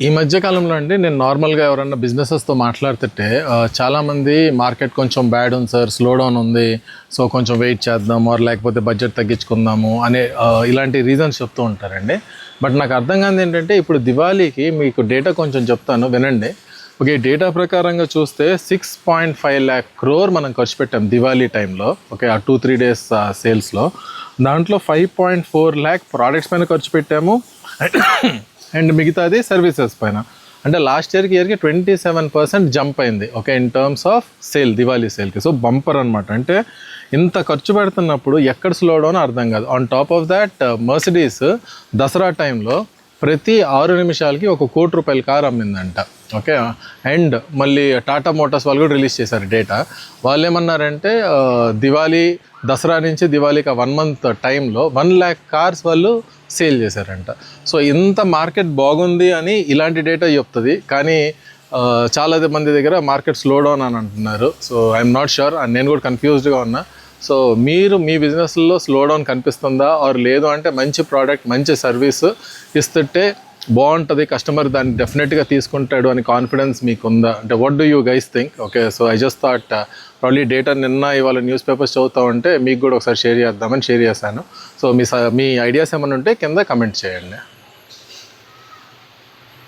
ఈ మధ్య కాలంలో అండి నేను నార్మల్గా ఎవరన్నా బిజినెసెస్తో మాట్లాడుతుంటే చాలామంది మార్కెట్ కొంచెం బ్యాడ్ ఉంది సార్, స్లో డౌన్ ఉంది, సో కొంచెం వెయిట్ చేద్దాము ఆర్ లేకపోతే బడ్జెట్ తగ్గించుకుందాము అనే ఇలాంటి రీజన్స్ చెప్తూ ఉంటారండి. బట్ నాకు అర్థం కానిది ఏంటంటే ఇప్పుడు దివాళీకి మీకు డేటా కొంచెం చెప్తాను వినండి. ఓకే, డేటా ప్రకారంగా చూస్తే 6.5 lakh crore మనం ఖర్చు పెట్టాం దివాళీ టైంలో. ఓకే, ఆ 2-3 days సేల్స్లో దాంట్లో 5.4 lakh ప్రోడక్ట్స్ పైన ఖర్చు పెట్టాము అండ్ మిగతాది సర్వీసెస్ పైన. అంటే లాస్ట్ ఇయర్కి 27% జంప్ అయింది. Okay, in terms of sale, Diwali సేల్కి. సో బంపర్ అనమాట. అంటే ఇంత ఖర్చు పెడుతున్నప్పుడు ఎక్కడ స్లో డౌన్ అర్థం కాదు. On top of that Mercedes Dasara టైంలో ప్రతి 6 నిమిషాలకి 1 కోటి రూపాయల కారు అమ్మిందంట. ఓకే, అండ్ మళ్ళీ టాటా మోటార్స్ వాళ్ళు కూడా రిలీజ్ చేశారు డేటా. వాళ్ళు ఏమన్నారంటే దివాళీ దసరా నుంచి దివాళీకి 1 month టైంలో 1 lakh కార్స్ వాళ్ళు సేల్ చేశారంట. సో ఇంత మార్కెట్ బాగుంది అని ఇలాంటి డేటా చెప్తుంది. కానీ చాలా మంది దగ్గర మార్కెట్ స్లో డౌన్ అని అంటున్నారు. సో ఐఎమ్ నాట్ షూర్, నేను కూడా కన్ఫ్యూజ్డ్గా ఉన్నా. సో మీరు మీ బిజినెస్లో స్లో డౌన్ కనిపిస్తుందా ఆర్ లేదు అంటే మంచి ప్రోడక్ట్ మంచి సర్వీస్ ఇస్తుంటే బాగుంటుంది, కస్టమర్ దాన్ని డెఫినెట్గా తీసుకుంటాడు అని కాన్ఫిడెన్స్ మీకు ఉందా? అంటే what do you guys think? Okay, so I just thought probably data నిన్న ఇవాళ న్యూస్ పేపర్స్ చదువుతూ ఉంటే మీకు కూడా ఒకసారి షేర్ చేద్దామని షేర్ చేశాను. సో మీ ఐడియాస్ ఏమైనా ఉంటే కింద కమెంట్ చేయండి.